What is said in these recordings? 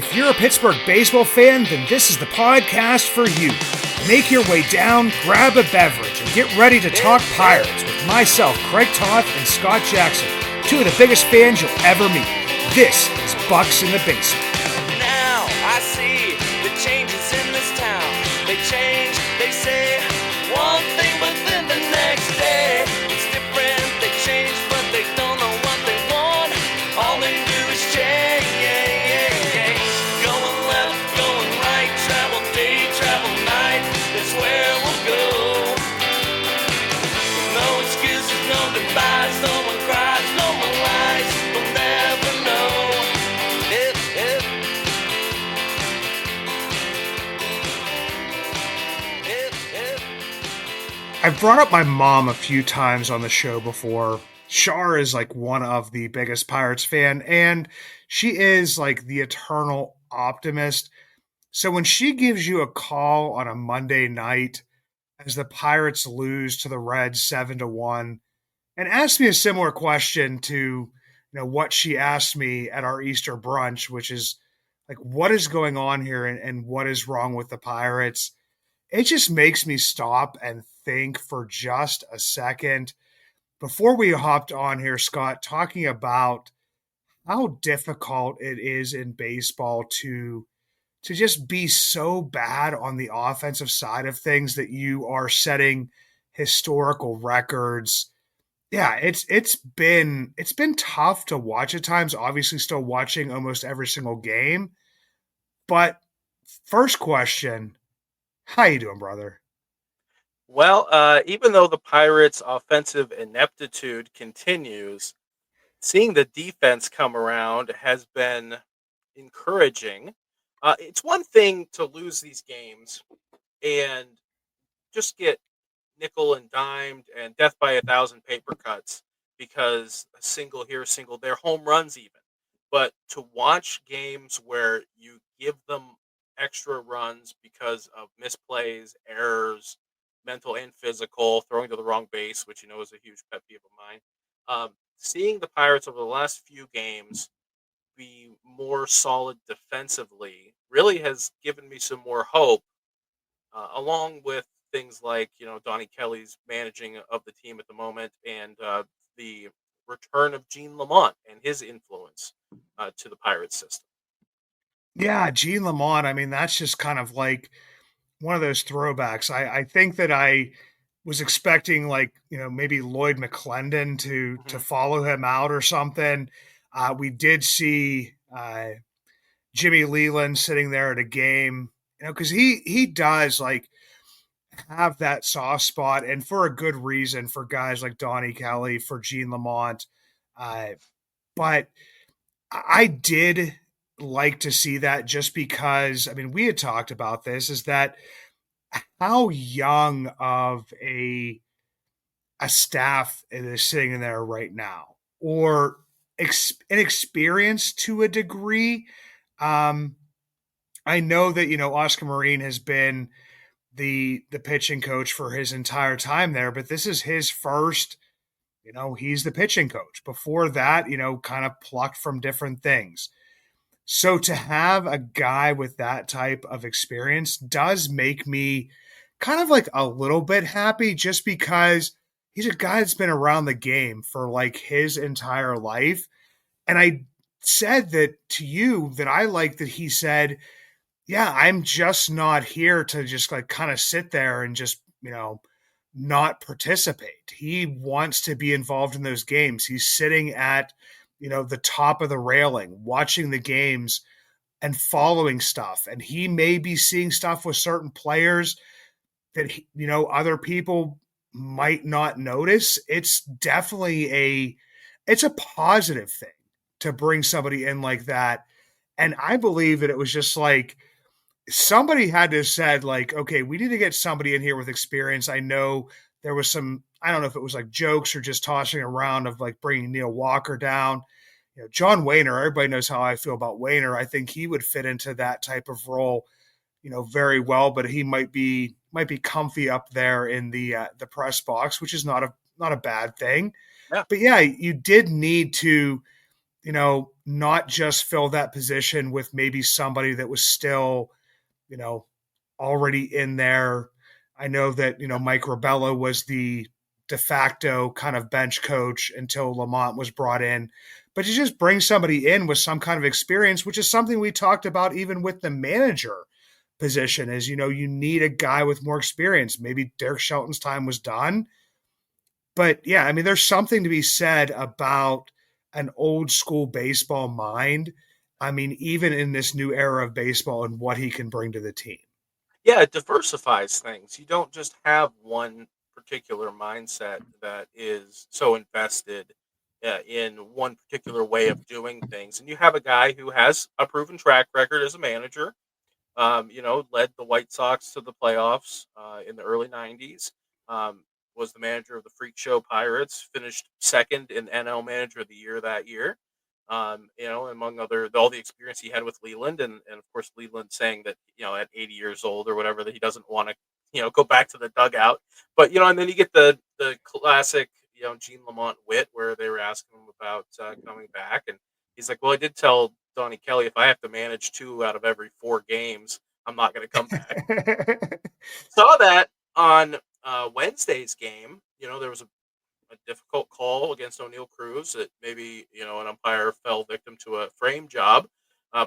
If you're a Pittsburgh baseball fan, then this is the podcast for you. Make your way down, grab a beverage, and get ready to talk Pirates with myself, Craig Toth, and Scott Jackson, two of the biggest fans you'll ever meet. This is Bucks in the Basement. Now I see the changes in this town. They change, they say one thing, but then the next day it's different. They change, but they don't know what they want. All they do is change. Going left, going right, travel day, travel night. That's where we'll go. No excuses, no goodbyes, no one cries, no one lies. We'll never know. I've brought up my mom a few times on the show before. Shar is like one of the biggest Pirates fan, and she is like the eternal optimist. So when she gives you a call on a Monday night as the Pirates lose to the Reds 7-1, and asks me a similar question to what she asked me at our Easter brunch, which is like, what is going on here and what is wrong with the Pirates? It just makes me stop and think for just a second. Before we hopped on here, Scott, talking about how difficult it is in baseball to just be so bad on the offensive side of things that you are setting historical records. Yeah, it's been tough to watch at times. Obviously, still watching almost every single game. But first question, how you doing, brother? Well, even though the Pirates' offensive ineptitude continues, seeing the defense come around has been encouraging. It's one thing to lose these games and just get nickel and dimed and death by a thousand paper cuts because a single here, single there, home runs even. But to watch games where you give them extra runs because of misplays, errors, mental and physical, throwing to the wrong base, which is a huge pet peeve of mine. Seeing the Pirates over the last few games be more solid defensively really has given me some more hope, along with things like Donnie Kelly's managing of the team at the moment and the return of Gene Lamont and his influence to the Pirates system. Yeah, Gene Lamont. I mean, that's just kind of like one of those throwbacks. I think that I was expecting like, maybe Lloyd McClendon to Mhm. follow him out or something. We did see Jimmy Leland sitting there at a game, because he does like have that soft spot, and for a good reason for guys like Donnie Kelly, for Gene Lamont. Uh, but I did like to see that just because, I mean, we had talked about this, is that how young of a staff it is sitting in there right now, or inexperienced to a degree. Um, I know that Oscar Marine has been the pitching coach for his entire time there, but this is his first. He's the pitching coach. Before that, kind of plucked from different things. So to have a guy with that type of experience does make me kind of like a little bit happy, just because he's a guy that's been around the game for like his entire life. And I said that to you, that I like that he said, yeah, I'm just not here to just like kind of sit there and just, not participate. He wants to be involved in those games. He's sitting at, the top of the railing, watching the games and following stuff. And he may be seeing stuff with certain players that, other people might not notice. It's definitely it's a positive thing to bring somebody in like that. And I believe that it was just like, somebody had to have said like, okay, we need to get somebody in here with experience. I know there was some, I don't know if it was like jokes or just tossing around of like bringing Neil Walker down. John Wayner, everybody knows how I feel about Wayner. I think he would fit into that type of role, very well, but he might be comfy up there in the press box, which is not a bad thing. Yeah. But yeah, you did need to not just fill that position with maybe somebody that was still, you know, already in there. I know that, Mike Rabella was the de facto kind of bench coach until Lamont was brought in. But you just bring somebody in with some kind of experience, which is something we talked about even with the manager position, is, you need a guy with more experience. Maybe Derek Shelton's time was done. But yeah, I mean, there's something to be said about an old school baseball mind. I mean, even in this new era of baseball and what he can bring to the team. Yeah, it diversifies things. You don't just have one particular mindset that is so invested in one particular way of doing things. And you have a guy who has a proven track record as a manager, led the White Sox to the playoffs in the early 90s, was the manager of the Freak Show Pirates, finished second in NL Manager of the Year that year. Among all the experience he had with Leland, and of course Leland saying that at 80 years old or whatever that he doesn't want to go back to the dugout, but and then you get the classic Gene Lamont wit where they were asking him about coming back, and he's like, well, I did tell Donnie Kelly if I have to manage 2 out of every 4 games, I'm not going to come back. Saw that on Wednesday's game. There was a difficult call against O'Neill Cruz that maybe an umpire fell victim to a frame job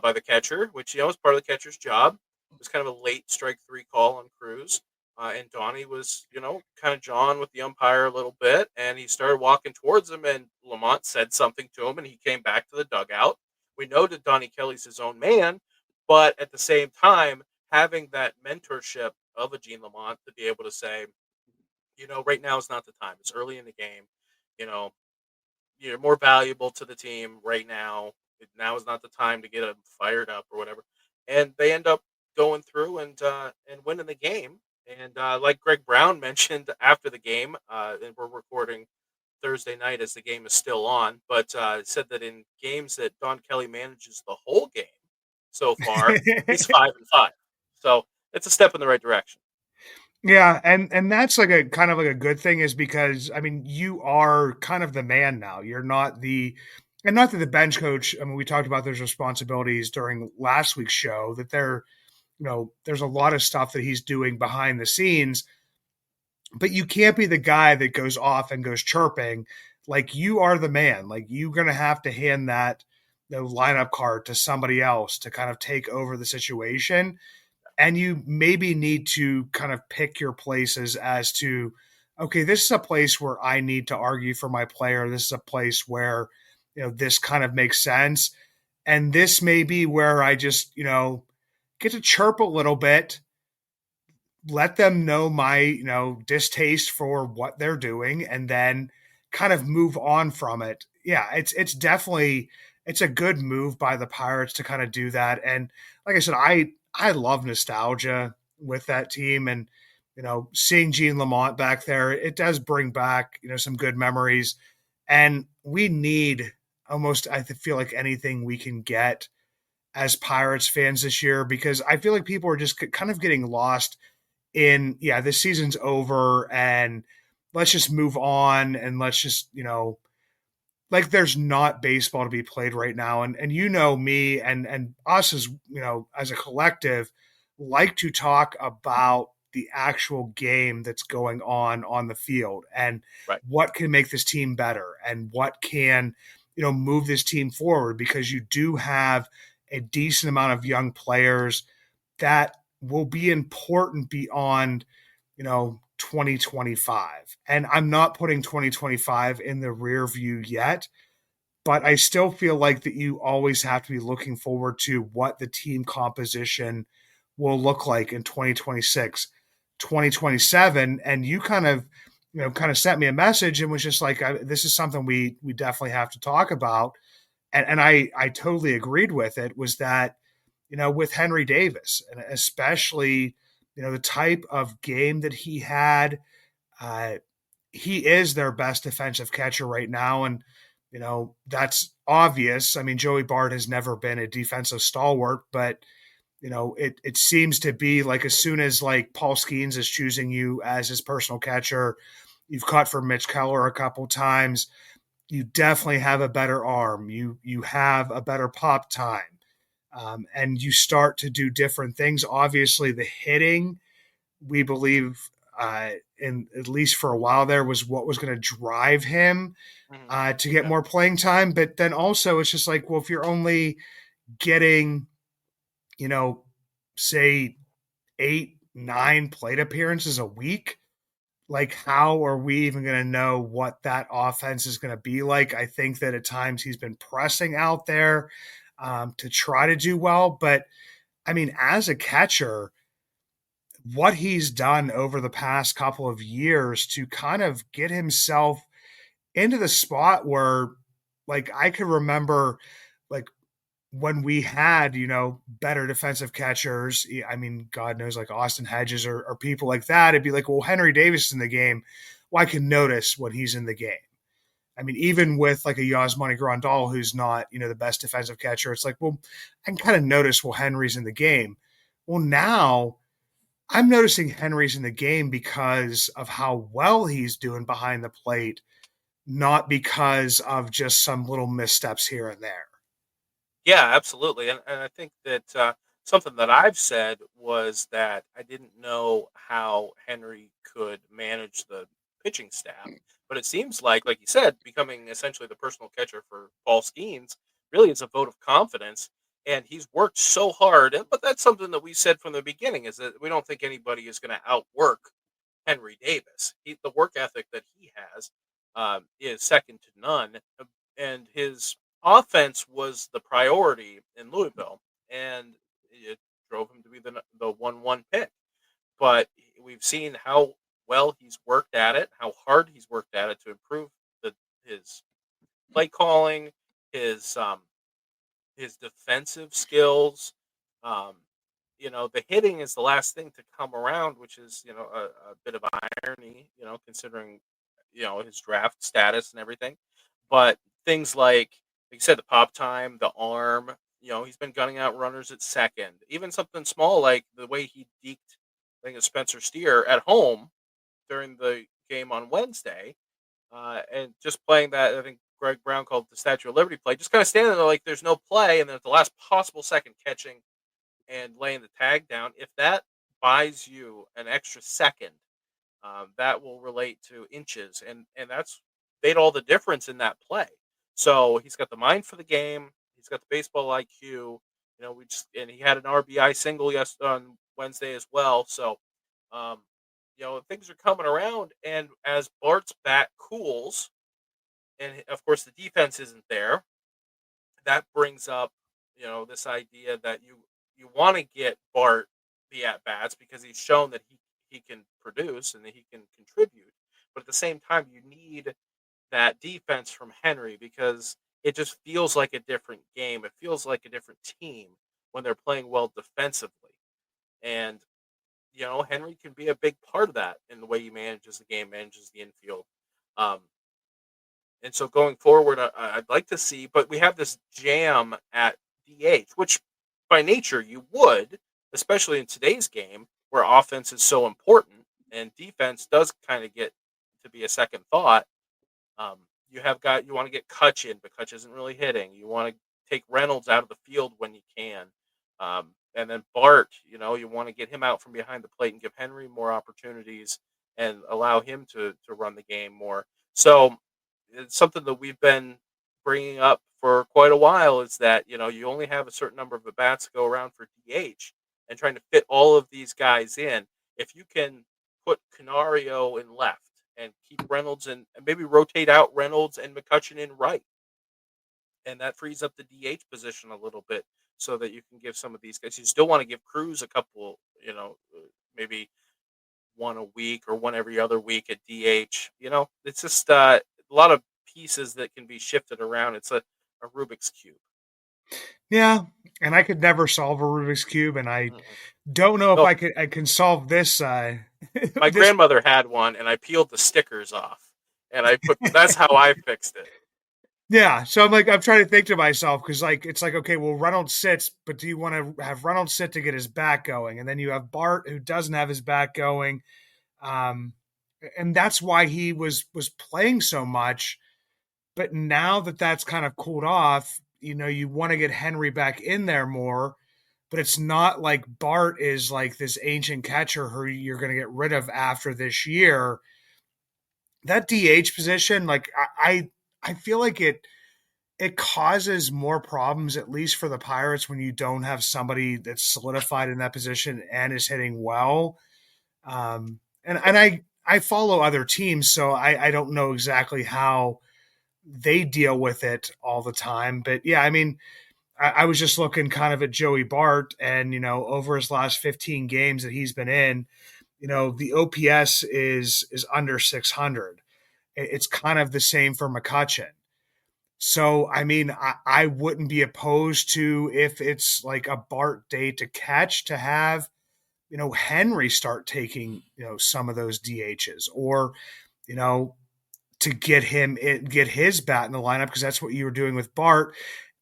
by the catcher, which is part of the catcher's job. It was kind of a late strike 3 call on Cruz, and Donnie was kind of jawing with the umpire a little bit, and he started walking towards him, and Lamont said something to him, and he came back to the dugout. We know that Donnie Kelly's his own man, but at the same time, having that mentorship of a Gene Lamont to be able to say, right now is not the time. It's early in the game. You know, you're more valuable to the team right now. Now is not the time to get them fired up or whatever. And they end up going through and winning the game. And like Greg Brown mentioned after the game, and we're recording Thursday night as the game is still on, but said that in games that Don Kelly manages the whole game so far, he's 5-5. So it's a step in the right direction. Yeah, and that's like a kind of like a good thing, is because I mean you are kind of the man now. You're not the and not that the bench coach, I mean, we talked about those responsibilities during last week's show, that there's a lot of stuff that he's doing behind the scenes, but you can't be the guy that goes off and goes chirping. Like, you are the man. Like, you're gonna have to hand that lineup card to somebody else to kind of take over the situation, and you maybe need to kind of pick your places as to, okay, this is a place where I need to argue for my player. This is a place where, this kind of makes sense. And this may be where I just, get to chirp a little bit, let them know my, distaste for what they're doing, and then kind of move on from it. Yeah, it's definitely, it's a good move by the Pirates to kind of do that. And like I said, I love nostalgia with that team, and seeing Gene Lamont back there, it does bring back some good memories. And we need almost, I feel like, anything we can get as Pirates fans this year, because I feel like people are just kind of getting lost in, yeah, this season's over and let's just move on, and let's just, like, there's not baseball to be played right now. And me and us as, as a collective, like to talk about the actual game that's going on the field, and Right. what can make this team better, and what can, move this team forward, because you do have a decent amount of young players that will be important beyond, 2025. And I'm not putting 2025 in the rear view yet, but I still feel like that you always have to be looking forward to what the team composition will look like in 2026, 2027. And you kind of, kind of sent me a message and was just like, this is something we definitely have to talk about. And I totally agreed with it, was that, with Henry Davis, and especially, the type of game that he had, uh, he is their best defensive catcher right now. And, that's obvious. I mean, Joey Bart has never been a defensive stalwart, but, it seems to be like, as soon as like Paul Skeens is choosing you as his personal catcher, you've caught for Mitch Keller a couple times. you definitely have a better arm. You have a better pop time, and you start to do different things. Obviously, the hitting we believe, in at least for a while there, was what was going to drive him Mhm. to get Yeah. more playing time. But then also, it's just like, well, if you're only getting, you know, say 8, 9 plate appearances a week, like how are we even going to know what that offense is going to be like? I think that at times he's been pressing out there to try to do well, but I mean, as a catcher, what he's done over the past couple of years to kind of get himself into the spot where, like, I could remember, like, when we had, better defensive catchers. I mean, God knows, like Austin Hedges or people like that, it'd be like, well, Henry Davis is in the game. Well, I can notice when he's in the game. I mean, even with like a Yasmani Grandal, who's not, the best defensive catcher, it's like, well, I can kind of notice, well, Henry's in the game. Well, now I'm noticing Henry's in the game because of how well he's doing behind the plate, not because of just some little missteps here and there. Yeah, absolutely. And I think that something that I've said was that I didn't know how Henry could manage the pitching staff. But it seems like you said, becoming essentially the personal catcher for Paul Skeens really is a vote of confidence. And he's worked so hard. But that's something that we said from the beginning is that we don't think anybody is going to outwork Henry Davis. The work ethic that he has is second to none, and his offense was the priority in Louisville, and it drove him to be the 1-1 pick. But we've seen how well he's worked at it, how hard he's worked at it to improve his play calling, his his defensive skills. Um, the hitting is the last thing to come around, which is a bit of irony, considering his draft status and everything. But things like you said, the pop time, the arm. He's been gunning out runners at second. Even something small like the way he deked, I think it's Spencer Steer at home during the game on Wednesday, and just playing that. I think Greg Brown called it the Statue of Liberty play. Just kind of standing there like there's no play, and then at the last possible second catching and laying the tag down. If that buys you an extra second, that will relate to inches, and that's made all the difference in that play. So he's got the mind for the game. He's got the baseball IQ. And he had an RBI single on Wednesday as well. So, um, things are coming around. And as Bart's bat cools, and of course the defense isn't there, that brings up this idea that you want to get Bart the at bats because he's shown that he can produce and that he can contribute, but at the same time you need that defense from Henry because it just feels like a different game. It feels like a different team when they're playing well defensively, and Henry can be a big part of that in the way he manages the game, manages the infield. Um, and so going forward, I'd like to see, but we have this jam at DH, which by nature you would, especially in today's game where offense is so important and defense does kind of get to be a second thought. Um, you want to get Kutch in, but Kutch isn't really hitting. You want to take Reynolds out of the field when you can. And then Bart, you want to get him out from behind the plate and give Henry more opportunities and allow him to run the game more. So it's something that we've been bringing up for quite a while is that you only have a certain number of at bats to go around for DH, and trying to fit all of these guys in. If you can put Canario in left and keep Reynolds in, and maybe rotate out Reynolds and McCutcheon in right, and that frees up the DH position a little bit so that you can give some of these guys. You still want to give Cruz a couple, maybe one a week or one every other week at DH. It's just a lot of pieces that can be shifted around. It's a Rubik's cube. Yeah, and I could never solve a Rubik's cube, and I Mm-mm. don't know if No, I can solve this. my This. grandmother had one, and I peeled the stickers off, and I put. That's how I fixed it. Yeah, so I'm trying to think to myself because like it's like, okay, well, Reynolds sits, but do you want to have Reynolds sit to get his back going, and then you have Bart who doesn't have his back going, um, and that's why he was playing so much But now that that's kind of cooled off, you want to get Henry back in there more. But it's not like Bart is like this ancient catcher who you're going to get rid of after this year. That DH position, like I feel like it causes more problems, at least for the Pirates, when you don't have somebody that's solidified in that position and is hitting well. And I follow other teams, so I don't know exactly how they deal with it all the time. But yeah, I mean, I was just looking kind of at Joey Bart, and over his last 15 games that he's been in, the OPS is under 600. It's kind of the same for McCutcheon. So, I mean, I wouldn't be opposed to, if it's like a Bart day to catch, to have, Henry start taking, some of those DHs, or, you know, to get his bat in the lineup, because that's what you were doing with Bart,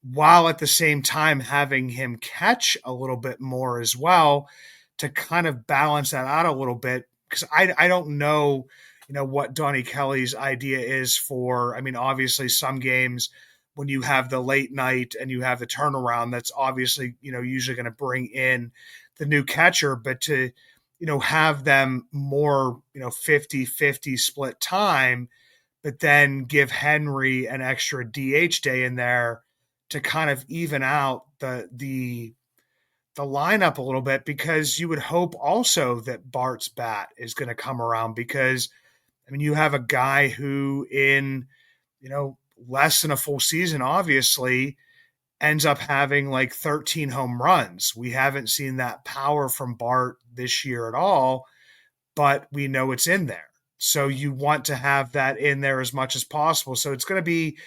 while at the same time having him catch a little bit more as well, to kind of balance that out a little bit. Because I don't know, what Donnie Kelly's idea is for. I mean, obviously, some games when you have the late night and you have the turnaround, that's obviously, usually going to bring in the new catcher. But to, have them more, 50-50 split time, but then give Henry an extra DH day in there to kind of even out the lineup a little bit, because you would hope also that Bart's bat is going to come around, because I mean, you have a guy who in, less than a full season, obviously, ends up having like 13 home runs. We haven't seen that power from Bart this year at all, but we know it's in there. So you want to have that in there as much as possible. So it's going to be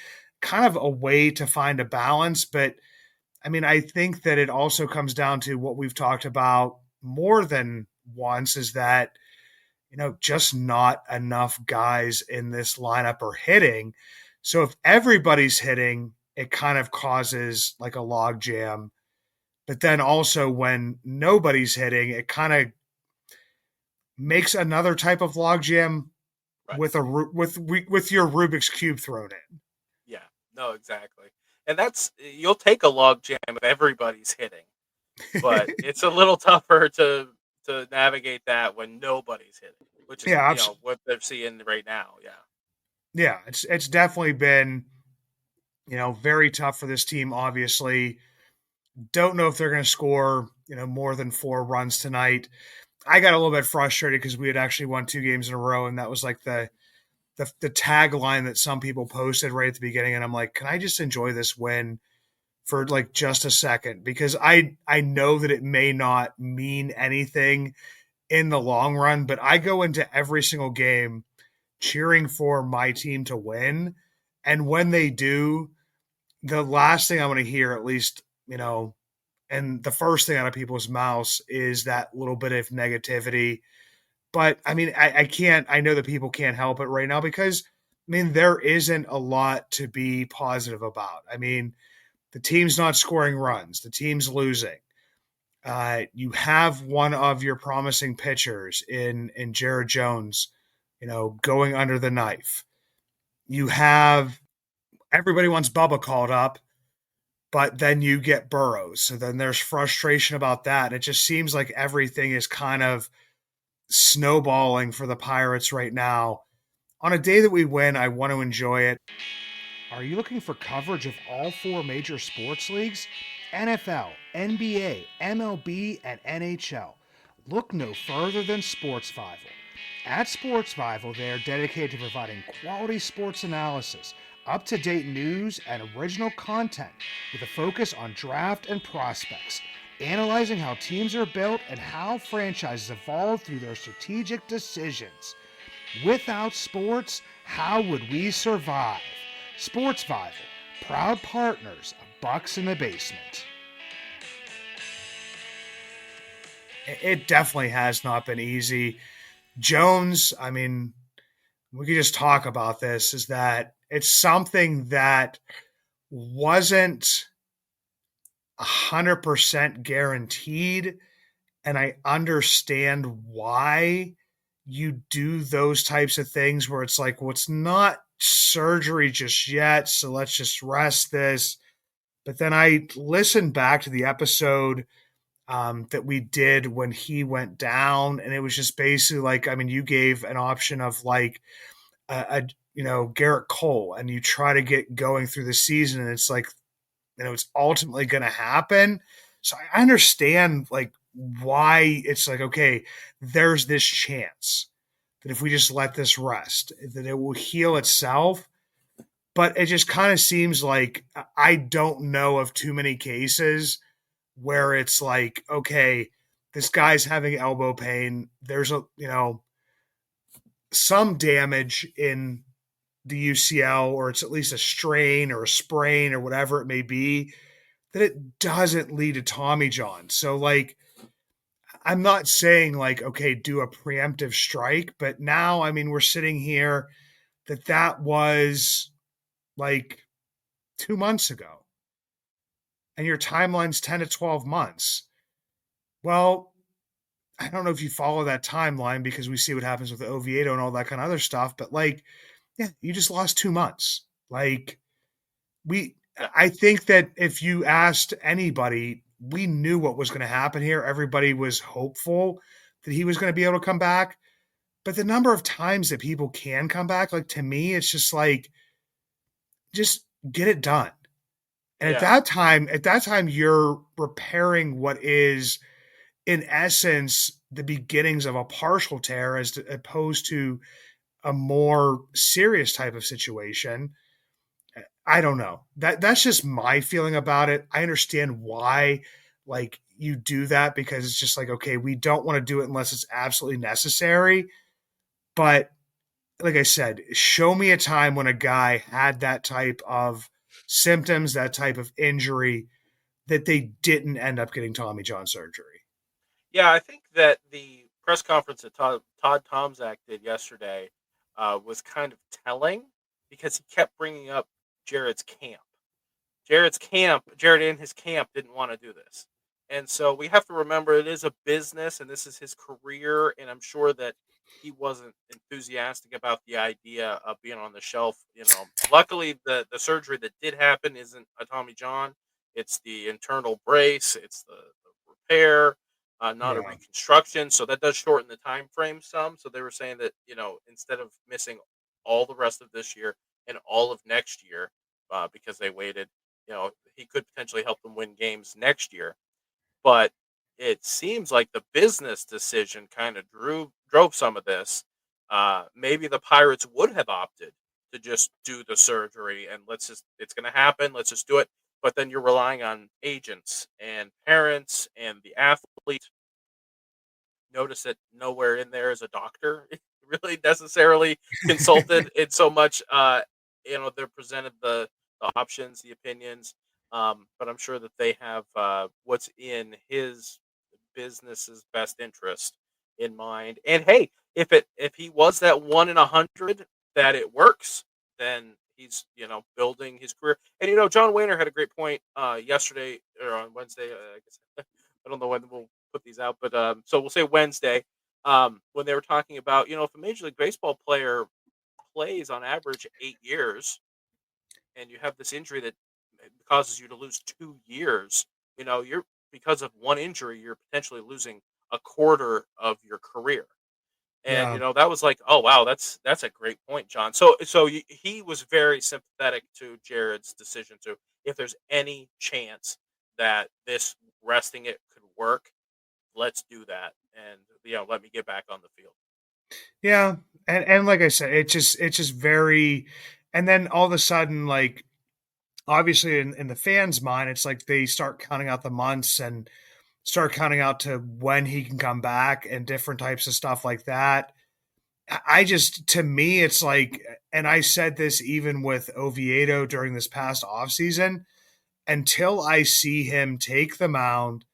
kind of a way to find a balance. But I mean, I think that it also comes down to what we've talked about more than once, is that, just not enough guys in this lineup are hitting. So if everybody's hitting, it kind of causes like a log jam. But then also when nobody's hitting, it kind of makes another type of log jam Right. with your Rubik's cube thrown in. Yeah. No, exactly. And that's, you'll take a log jam if everybody's hitting, but it's a little tougher to navigate that when nobody's hitting, which is, Yeah, what they're seeing right now. Yeah. yeah, it's definitely been, very tough for this team. Obviously, don't know if they're going to score, more than 4 runs tonight. I got a little bit frustrated because we had actually won 2 games in a row, and that was like the tagline that some people posted right at the beginning, and I'm like, can I just enjoy this win for like just a second? Because I know that it may not mean anything in the long run, but I go into every single game cheering for my team to win, and when they do, the last thing I want to hear, at least, and the first thing out of people's mouths, is that little bit of negativity. But I mean, I can't, I know that people can't help it right now, because I mean, there isn't a lot to be positive about. I mean, the team's not scoring runs, the team's losing. You have one of your promising pitchers in Jared Jones, going under the knife. You have, everybody wants Bubba called up, but then you get Burrows. So then there's frustration about that. And it just seems like everything is kind of snowballing for the Pirates right now. On a day that we win, I want to enjoy it. Are you looking for coverage of all 4 major sports leagues? NFL, NBA, MLB, and NHL. Look no further than SportsVival. At SportsVival, they are dedicated to providing quality sports analysis, up-to-date news, and original content with a focus on draft and prospects, analyzing how teams are built and how franchises evolve through their strategic decisions. Without sports, how would we survive? SportsVival, proud partners of Bucks in the Basement. It definitely has not been easy. Jones, I mean, we could just talk about this, is that it's something that wasn't 100% guaranteed, and I understand why you do those types of things, where it's like, well, it's not surgery just yet, so let's just rest this. But then I listened back to the episode that we did when he went down, and it was just basically like, I mean, you gave an option of like Garrett Cole, and you try to get going through the season, and it's like, it's ultimately going to happen. So I understand like why it's like, okay, there's this chance that if we just let this rest, that it will heal itself. But it just kind of seems like I don't know of too many cases where it's like, okay, this guy's having elbow pain. There's some damage in the UCL, or it's at least a strain or a sprain or whatever it may be, that it doesn't lead to Tommy John. So like, I'm not saying like, okay, do a preemptive strike, but now, I mean, we're sitting here that was like 2 months ago, and your timeline's 10 to 12 months. Well, I don't know if you follow that timeline because we see what happens with Oviedo and all that kind of other stuff, but like, yeah, you just lost 2 months. Like, Yeah. I think that if you asked anybody, we knew what was going to happen here. Everybody was hopeful that he was going to be able to come back. But the number of times that people can come back, like, to me, it's just like, just get it done. And Yeah. at that time, you're repairing what is, in essence, the beginnings of a partial tear, opposed to a more serious type of situation. I don't know. That's just my feeling about it. I understand why like you do that, because it's just like, okay, we don't want to do it unless it's absolutely necessary. But like I said, show me a time when a guy had that type of symptoms, that type of injury, that they didn't end up getting Tommy John surgery. Yeah, I think that the press conference that Todd Tomzak did yesterday was kind of telling, because he kept bringing up Jared's camp. Jared and his camp didn't want to do this. And so we have to remember it is a business and this is his career. And I'm sure that he wasn't enthusiastic about the idea of being on the shelf. Luckily, the surgery that did happen isn't a Tommy John, it's the internal brace, it's the repair, not a Yeah. reconstruction. So that does shorten the time frame some. So they were saying that, instead of missing all the rest of this year and all of next year, because they waited, he could potentially help them win games next year. But it seems like the business decision kind of drove some of this. Maybe the Pirates would have opted to just do the surgery and it's going to happen. Let's just do it. But then you're relying on agents and parents and the athlete. Notice that nowhere in there is a doctor really necessarily consulted in so much. They're presented the options, the opinions, but I'm sure that they have what's in his business's best interest in mind. And hey, if he was that 1 in 100 that it works, then he's building his career. And John Wayner had a great point yesterday or on Wednesday. I guess I don't know when we'll put these out, but so we'll say Wednesday, when they were talking about if a Major League Baseball player plays on average 8 years and you have this injury that causes you to lose 2 years, you're because of one injury, you're potentially losing a quarter of your career. And Yeah. that was like, oh wow, that's a great point, John. So he was very sympathetic to Jared's decision to, if there's any chance that this resting it could work, let's do that, and let me get back on the field. Yeah. And like I said, it's just very, and then all of a sudden, like, obviously in the fans' mind, it's like they start counting out the months and start counting out to when he can come back and different types of stuff like that. I just, to me, it's like, and I said this even with Oviedo during this past offseason, until I see him take the mound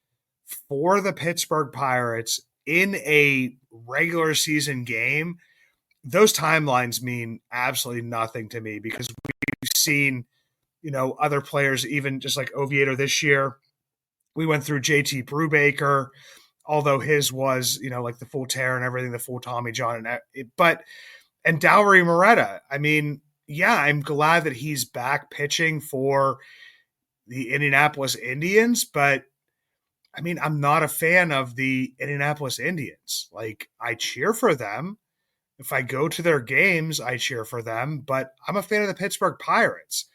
for the Pittsburgh Pirates in a regular season game, those timelines mean absolutely nothing to me, because we've seen, other players, even just like Oviedo this year. We went through JT Brubaker, although his was, like the full tear and everything, the full Tommy John, and Dowry Moretta. I mean, yeah, I'm glad that he's back pitching for the Indianapolis Indians, but I mean, I'm not a fan of the Indianapolis Indians. Like, I cheer for them. If I go to their games, I cheer for them, but I'm a fan of the Pittsburgh Pirates.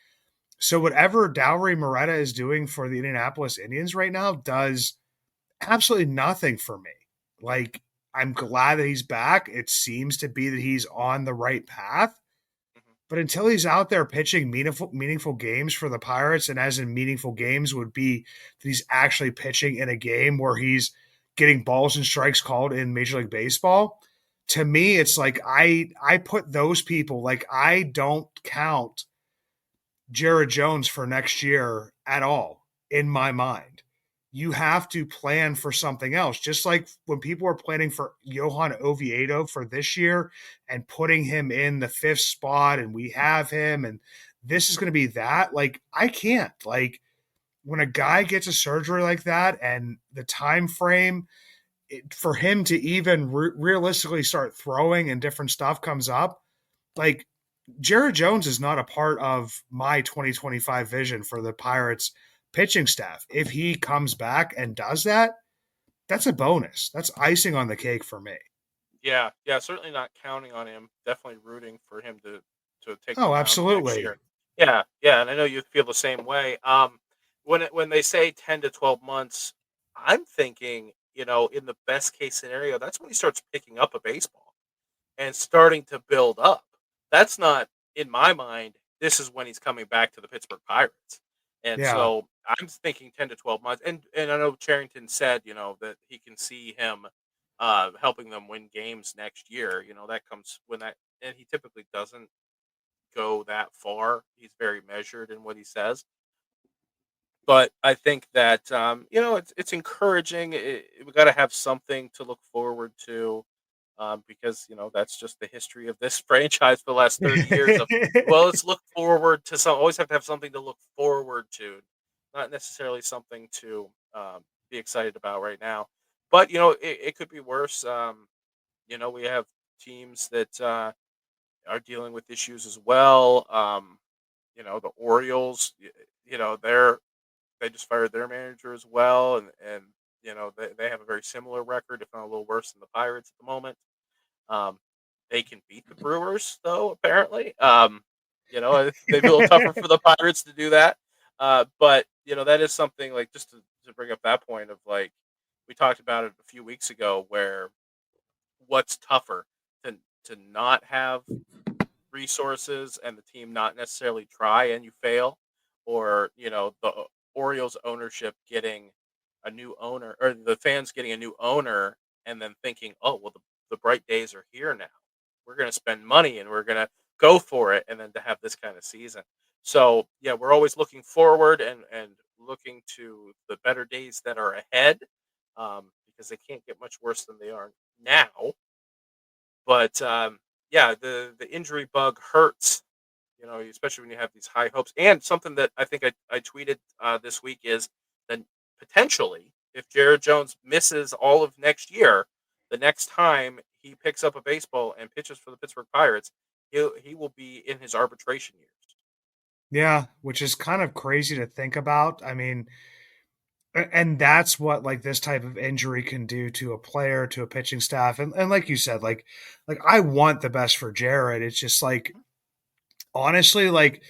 So whatever Dowry Moretta is doing for the Indianapolis Indians right now does absolutely nothing for me. Like, I'm glad that he's back. It seems to be that he's on the right path. Mhm. But until he's out there pitching meaningful games for the Pirates, and as in meaningful games would be that he's actually pitching in a game where he's getting balls and strikes called in Major League Baseball, to me, it's like I put those people, like, I don't count Jared Jones for next year at all in my mind. You have to plan for something else. Just like when people are planning for Johan Oviedo for this year and putting him in the fifth spot, and we have him, and this is going to be that. Like, I can't. Like, when a guy gets a surgery like that and the time frame for him to even realistically start throwing and different stuff comes up, like, Jared Jones is not a part of my 2025 vision for the Pirates pitching staff. If he comes back and does that, that's a bonus. That's icing on the cake for me. Yeah, yeah, certainly not counting on him. Definitely rooting for him to take the Oh, mound next absolutely. year. Yeah, yeah, and I know you feel the same way. When they say 10 to 12 months, I'm thinking, in the best case scenario, that's when he starts picking up a baseball and starting to build up. That's not in my mind. This is when he's coming back to the Pittsburgh Pirates, and Yeah. so I'm thinking 10 to 12 months. And I know Charrington said, that he can see him helping them win games next year. That comes when that, and he typically doesn't go that far. He's very measured in what he says. But I think that it's encouraging. We got to have something to look forward to, because that's just the history of this franchise for the last 30 years. Of, well, let's look forward to some. Always have to have something to look forward to, not necessarily something to be excited about right now. But it could be worse. We have teams that are dealing with issues as well. The Orioles. They just fired their manager as well, and they have a very similar record, if not a little worse than the Pirates at the moment. Um, they can beat the Brewers, though, apparently. Maybe a little tougher for the Pirates to do that. But that is something, like, just to bring up that point of, like, we talked about it a few weeks ago, where what's tougher to not have resources and the team not necessarily try and you fail, or the Orioles ownership getting a new owner, or the fans getting a new owner, and then thinking, oh well, the bright days are here now, we're going to spend money and we're going to go for it, and then to have this kind of season. So yeah, we're always looking forward and looking to the better days that are ahead, because they can't get much worse than they are now. But yeah, the injury bug hurts, especially when you have these high hopes. And something that I think I tweeted this week is that potentially, if Jared Jones misses all of next year, the next time he picks up a baseball and pitches for the Pittsburgh Pirates, he will be in his arbitration years. Yeah, which is kind of crazy to think about. I mean, and that's what, like, this type of injury can do to a player, to a pitching staff. And like you said, like I want the best for Jared. It's just like, honestly, like,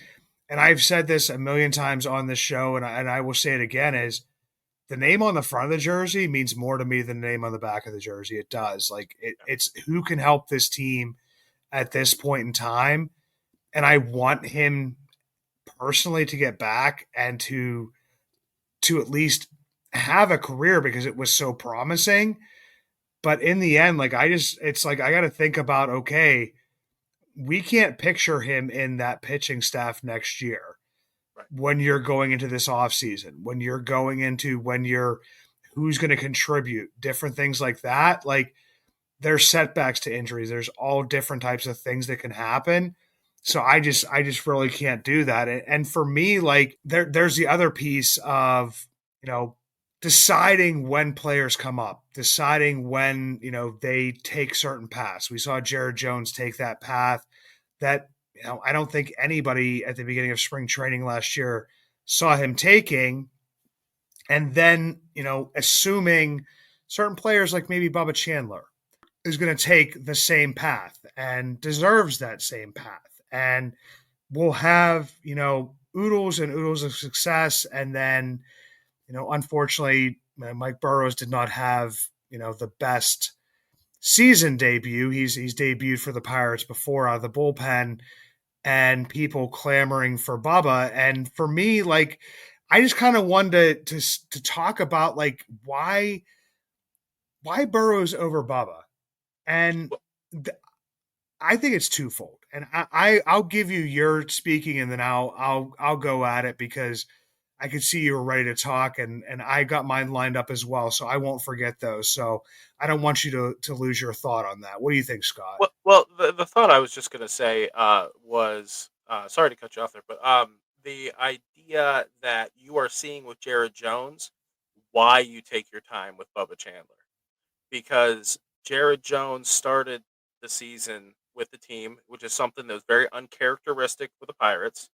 and I've said this a million times on this show, and I will say it again, is the name on the front of the jersey means more to me than the name on the back of the jersey. It does. Like, it's who can help this team at this point in time. And I want him personally to get back and to at least have a career, because it was so promising. But in the end, like, it's like I got to think about, okay, we can't picture him in that pitching staff next year Right. when you're going into this offseason, when you're who's going to contribute, different things like that. Like, there's setbacks to injuries. There's all different types of things that can happen. So I just really can't do that. And for me, like, there's the other piece of, you know, deciding when players come up, deciding when, they take certain paths. We saw Jared Jones take that path that I don't think anybody at the beginning of spring training last year saw him taking. And then, assuming certain players like maybe Bubba Chandler is going to take the same path and deserves that same path. And we'll have, oodles and oodles of success. And then, unfortunately, Mike Burrows did not have, the best season debut. He's debuted for the Pirates before out of the bullpen, and people clamoring for Bubba. And for me, like, I just kind of wanted to talk about like why Burrows over Bubba, and th- I think it's twofold. And I'll give you your speaking, and then I'll go at it because I could see you were ready to talk, and I got mine lined up as well, so I won't forget those. So I don't want you to lose your thought on that. What do you think, Scott? Well, the thought I was just going to say was sorry to cut you off there, but the idea that you are seeing with Jared Jones, why you take your time with Bubba Chandler, because Jared Jones started the season with the team, which is something that was very uncharacteristic for the Pirates.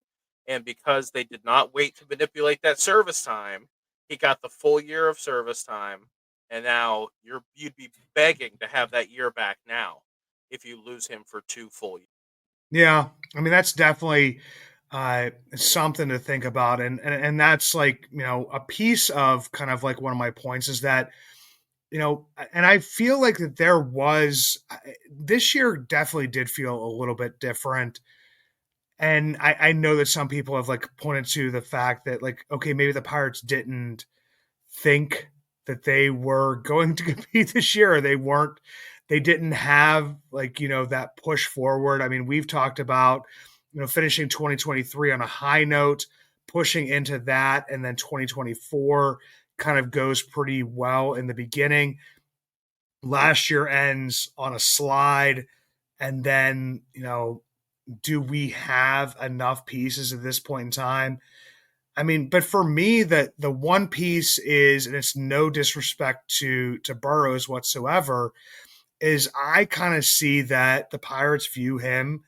And because they did not wait to manipulate that service time, he got the full year of service time. And now you'd be begging to have that year back now if you lose him for 2 full years. Yeah, I mean that's definitely something to think about, and that's like a piece of kind of like one of my points is that and I feel like that there was this year definitely did feel a little bit different. And I know that some people have like pointed to the fact that like, okay, maybe the Pirates didn't think that they were going to compete this year, or they didn't have like, that push forward. I mean, we've talked about, finishing 2023 on a high note, pushing into that, and then 2024 kind of goes pretty well in the beginning. Last year ends on a slide, and then, do we have enough pieces at this point in time? I mean, but for me, the one piece is, and it's no disrespect to Burrows whatsoever, is I kind of see that the Pirates view him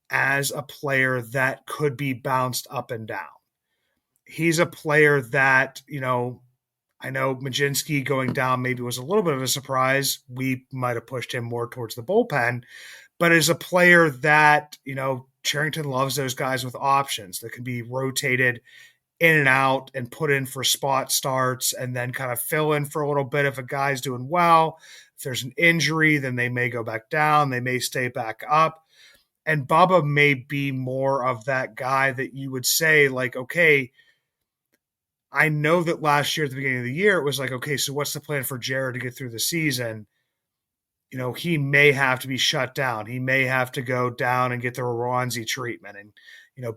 as a player that could be bounced up and down. He's a player that, I know Majinski going down maybe was a little bit of a surprise. We might have pushed him more towards the bullpen, but as a player that, Charrington loves those guys with options that can be rotated in and out and put in for spot starts and then kind of fill in for a little bit if a guy's doing well. If there's an injury, then they may go back down, they may stay back up. And Bubba may be more of that guy that you would say, like, okay, I know that last year at the beginning of the year, it was like, okay, so what's the plan for Jared to get through the season? He may have to be shut down. He may have to go down and get the Ronzi treatment and,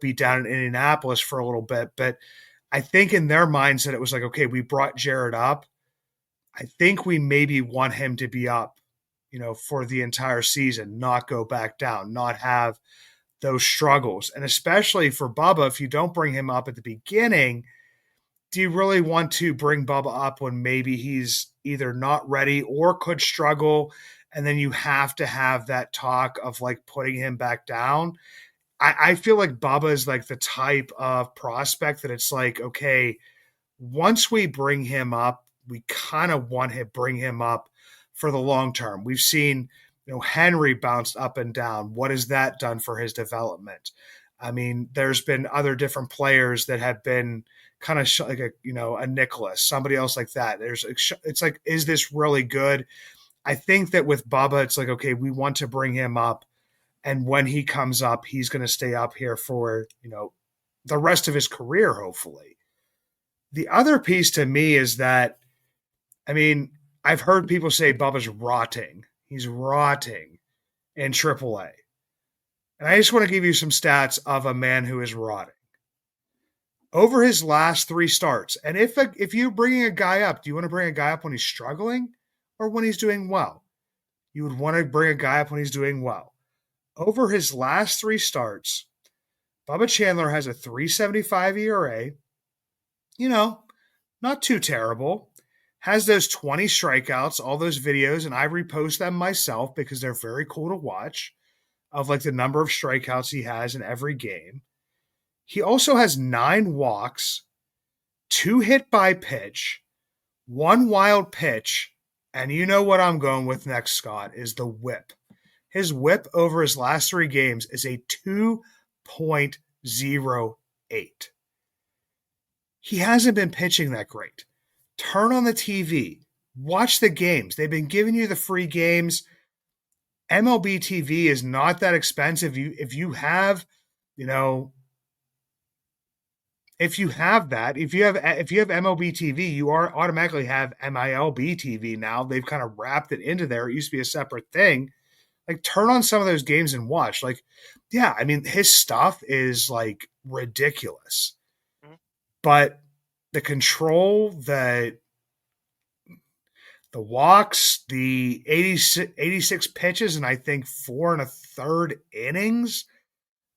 be down in Indianapolis for a little bit. But I think in their mindset, it was like, okay, we brought Jared up. I think we maybe want him to be up, for the entire season, not go back down, not have those struggles. And especially for Bubba, if you don't bring him up at the beginning, do you really want to bring Bubba up when maybe he's either not ready or could struggle? And then you have to have that talk of like putting him back down. I feel like Bubba is like the type of prospect that it's like, okay, once we bring him up, we kind of want to bring him up for the long term. We've seen, Henry bounced up and down. What has that done for his development? I mean, there's been other different players that have been kind of like a Nicholas, somebody else like that. It's like, is this really good? I think that with Bubba, it's like, okay, we want to bring him up. And when he comes up, he's going to stay up here for, the rest of his career, hopefully. The other piece to me is that, I mean, I've heard people say Bubba's rotting. He's rotting in AAA. And I just want to give you some stats of a man who is rotting. Over his last 3 starts, and if you're bringing a guy up, do you want to bring a guy up when he's struggling or when he's doing well? You would want to bring a guy up when he's doing well. Over his last 3 starts, Bubba Chandler has a 3.75 ERA. Not too terrible. Has those 20 strikeouts, all those videos, and I repost them myself because they're very cool to watch. of like the number of strikeouts he has in every game. He also has 9 walks, 2 hit by pitch, 1 wild pitch, and you know what I'm going with next, Scott, is the whip. His whip over his last 3 games is a 2.08. He hasn't been pitching that great. Turn on the TV, watch the games. They've been giving you the free games. MLB TV is not that expensive. If you have, you know, if you have MLB TV, you are automatically have MILB TV now. They've kind of wrapped it into there. It used to be a separate thing. Like, turn on some of those games and watch. Like, yeah, I mean, his stuff is like ridiculous. Mhm. But the control, the walks, the 86 pitches, and I think 4 1/3 innings.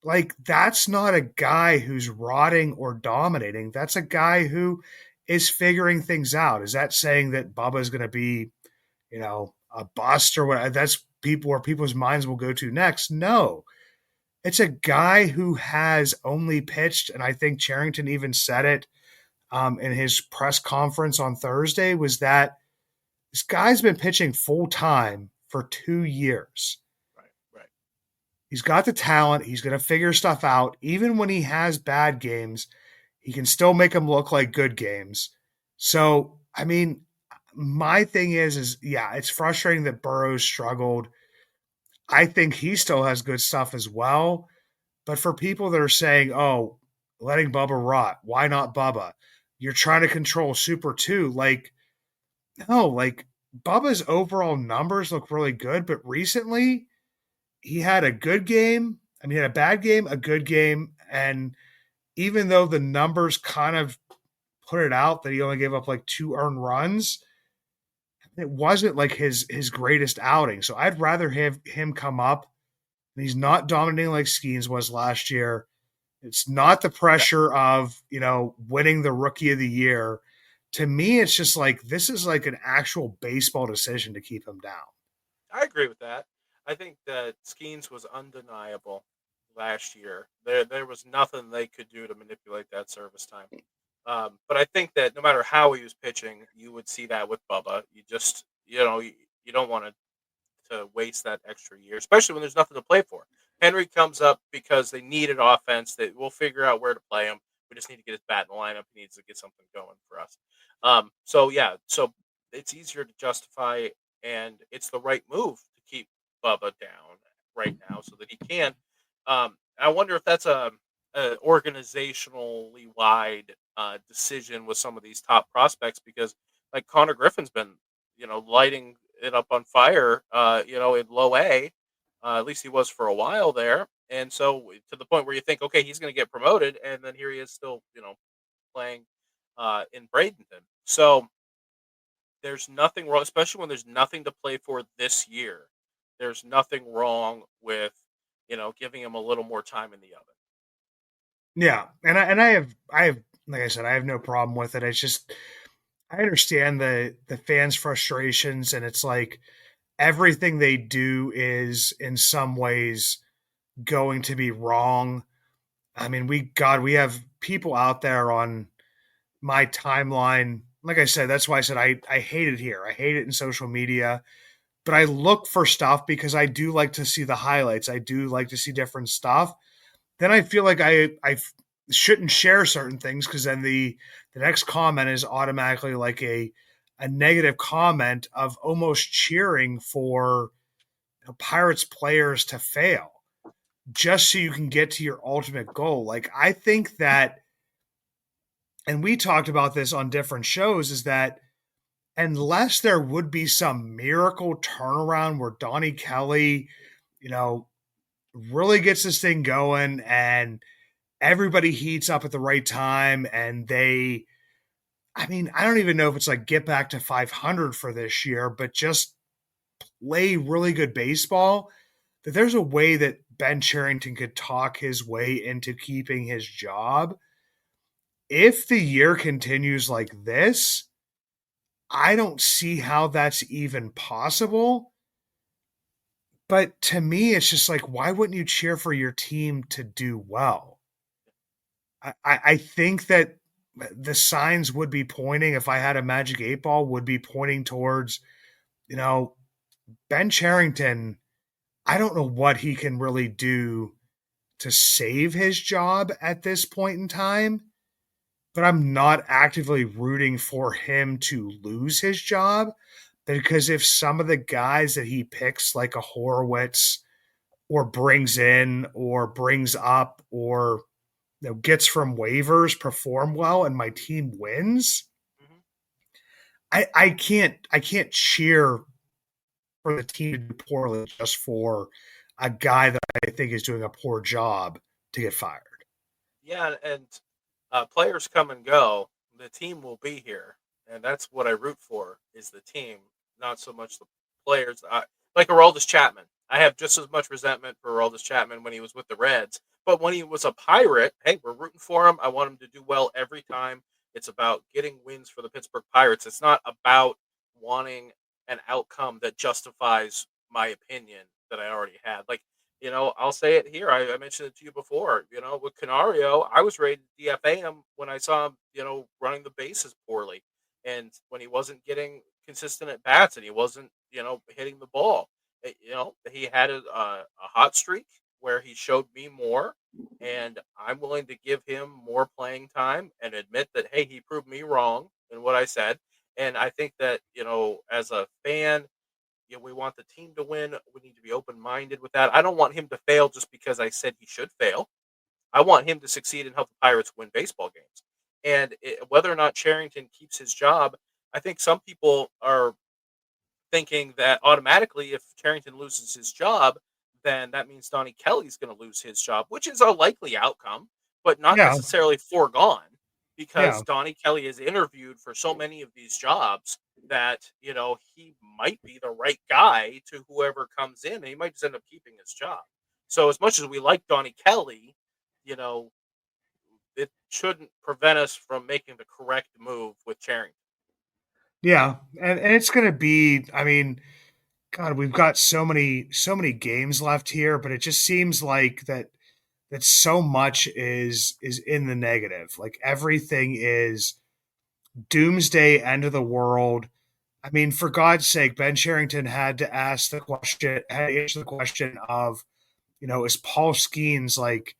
Like, that's not a guy who's rotting or dominating. That's a guy who is figuring things out. Is that saying that Bubba is going to be, a bust or what? That's where people's minds will go to next. No, it's a guy who has only pitched, and I think Cherington even said it in his press conference on Thursday, was that this guy's been pitching full time for 2 years. Right, right. He's got the talent. He's going to figure stuff out. Even when he has bad games, he can still make them look like good games. So, I mean, my thing is yeah, it's frustrating that Burrows struggled. I think he still has good stuff as well. But for people that are saying, oh, letting Bubba rot, why not Bubba? You're trying to control Super 2. Like, no, like, Bubba's overall numbers look really good, but recently he had a good game. I mean, he had a bad game, a good game, and even though the numbers kind of put it out that he only gave up like 2 earned runs, it wasn't like his greatest outing. So I'd rather have him come up. And he's not dominating like Skeens was last year. It's not the pressure of, winning the rookie of the year. To me, it's just like, this is like an actual baseball decision to keep him down. I agree with that. I think that Skeens was undeniable last year. There was nothing they could do to manipulate that service time. But I think that no matter how he was pitching, you would see that with Bubba. You just, you don't want to waste that extra year, especially when there's nothing to play for. Henry comes up because they needed offense. That we'll figure out where to play him. We just need to get his bat in the lineup. He needs to get something going for us. So it's easier to justify, and it's the right move to keep Bubba down right now so that he can. I wonder if that's a organizationally wide decision with some of these top prospects, because like Connor Griffin's been, lighting it up on fire, in low A. At least he was for a while there. And so to the point where you think, okay, he's going to get promoted. And then here he is still, playing in Bradenton. So there's nothing wrong, especially when there's nothing to play for this year. There's nothing wrong with, giving him a little more time in the oven. Yeah. And I have, like I said, I have no problem with it. It's just, I understand the fans' frustrations, and it's like everything they do is in some ways going to be wrong. I mean, we have people out there on my timeline. Like I said, that's why I said I hate it here. I hate it in social media, but I look for stuff because I do like to see the highlights. I do like to see different stuff. Then I feel like I shouldn't share certain things because then the next comment is automatically like a negative comment of almost cheering for Pirates players to fail just so you can get to your ultimate goal. Like, I think that, and we talked about this on different shows, is that unless there would be some miracle turnaround where Donnie Kelly, really gets this thing going and everybody heats up at the right time and I don't even know if it's like get back to 500 for this year, but just play really good baseball, that there's a way that Ben Cherington could talk his way into keeping his job. If the year continues like this, I don't see how that's even possible. But to me, it's just like, why wouldn't you cheer for your team to do well? I think that the signs would be pointing, if I had a magic eight ball, would be pointing towards, you know, Ben Charrington. I don't know what he can really do to save his job at this point in time, but I'm not actively rooting for him to lose his job because if some of the guys that he picks, like a Horowitz, or brings in, or brings up, or gets from waivers, perform well, and my team wins, Mhm. I can't cheer for the team to do poorly just for a guy that I think is doing a poor job to get fired. Yeah, and players come and go. The team will be here, and that's what I root for is the team, not so much the players. Like Aroldis Chapman, I have just as much resentment for Aroldis Chapman when he was with the Reds, but when he was a Pirate, hey, we're rooting for him. I want him to do well every time. It's about getting wins for the Pittsburgh Pirates. It's not about wanting an outcome that justifies my opinion that I already had. Like I'll say it here. I mentioned it to you before. With Canario, I was ready to DFA him when I saw him, running the bases poorly. And when he wasn't getting consistent at bats and he wasn't, hitting the ball. He had a hot streak where he showed me more. And I'm willing to give him more playing time and admit that, hey, he proved me wrong in what I said. And I think that, as a fan, we want the team to win. We need to be open minded with that. I don't want him to fail just because I said he should fail. I want him to succeed and help the Pirates win baseball games. And whether or not Charrington keeps his job, I think some people are thinking that automatically, if Charrington loses his job, then that means Donnie Kelly's going to lose his job, which is a likely outcome, but not Yeah, necessarily foregone because yeah, Donnie Kelly is interviewed for so many of these jobs that, he might be the right guy to whoever comes in and he might just end up keeping his job. So as much as we like Donnie Kelly, you know, it shouldn't prevent us from making the correct move with Charrington. yeah, and it's gonna be. I mean, God, we've got so many games left here, but it just seems like that so much is in the negative. Like everything is doomsday, end of the world. I mean, for God's sake, Ben Charrington had to answer the question of, is Paul Skeens like,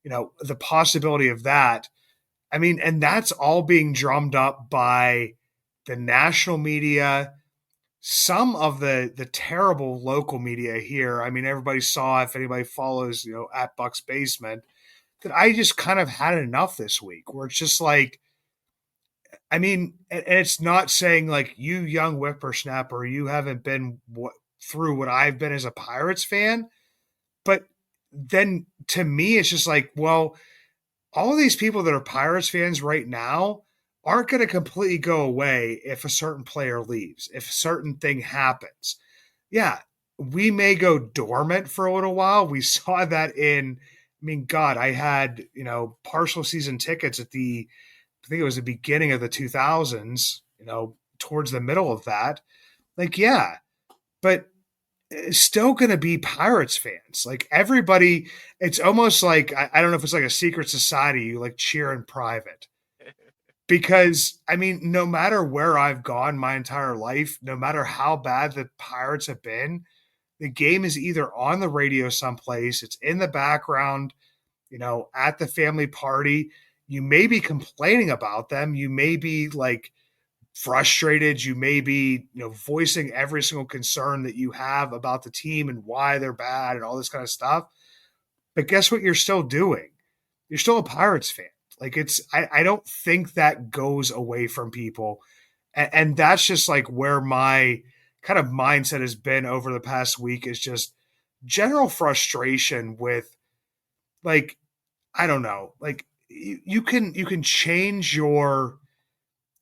the possibility of that? I mean, and that's all being drummed up by the national media, some of the terrible local media here. I mean, everybody saw, if anybody follows, at Buck's Basement, that I just kind of had enough this week, where it's just like, I mean, and it's not saying like you young whippersnapper, you haven't been through what I've been as a Pirates fan, but then to me, it's just like, well, all of these people that are Pirates fans right now aren't going to completely go away if a certain player leaves, if a certain thing happens. Yeah, we may go dormant for a little while. We saw that I mean, God, I had, partial season tickets I think it was the beginning of the 2000s, towards the middle of that. Like, yeah, but it's still going to be Pirates fans. Like everybody, it's almost like, I don't know if it's like a secret society, you like cheer in private. Because, I mean, no matter where I've gone my entire life, no matter how bad the Pirates have been, the game is either on the radio someplace, it's in the background, at the family party. You may be complaining about them. You may be like frustrated. You may be, voicing every single concern that you have about the team and why they're bad and all this kind of stuff. But guess what you're still doing? You're still a Pirates fan. Like I don't think that goes away from people. And that's just like where my kind of mindset has been over the past week, is just general frustration with, like, I don't know, like you can change your,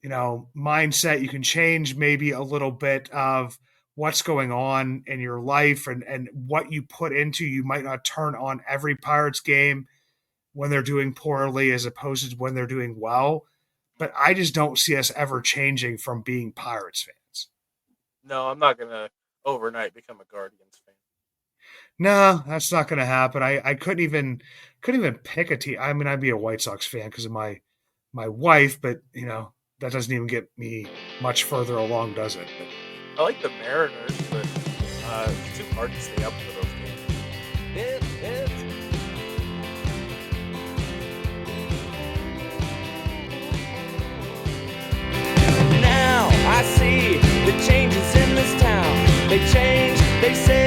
mindset. You can change maybe a little bit of what's going on in your life, and what you put into. You might not turn on every Pirates game when they're doing poorly as opposed to when they're doing well. But I just don't see us ever changing from being Pirates fans. No, I'm not going to overnight become a Guardians fan. No, that's not going to happen. I couldn't even pick a team. I mean, I'd be a White Sox fan because of my wife, but that doesn't even get me much further along, does it? I like the Mariners, but it's too hard to stay up for those games. Now I see the changes in this town. They change, they say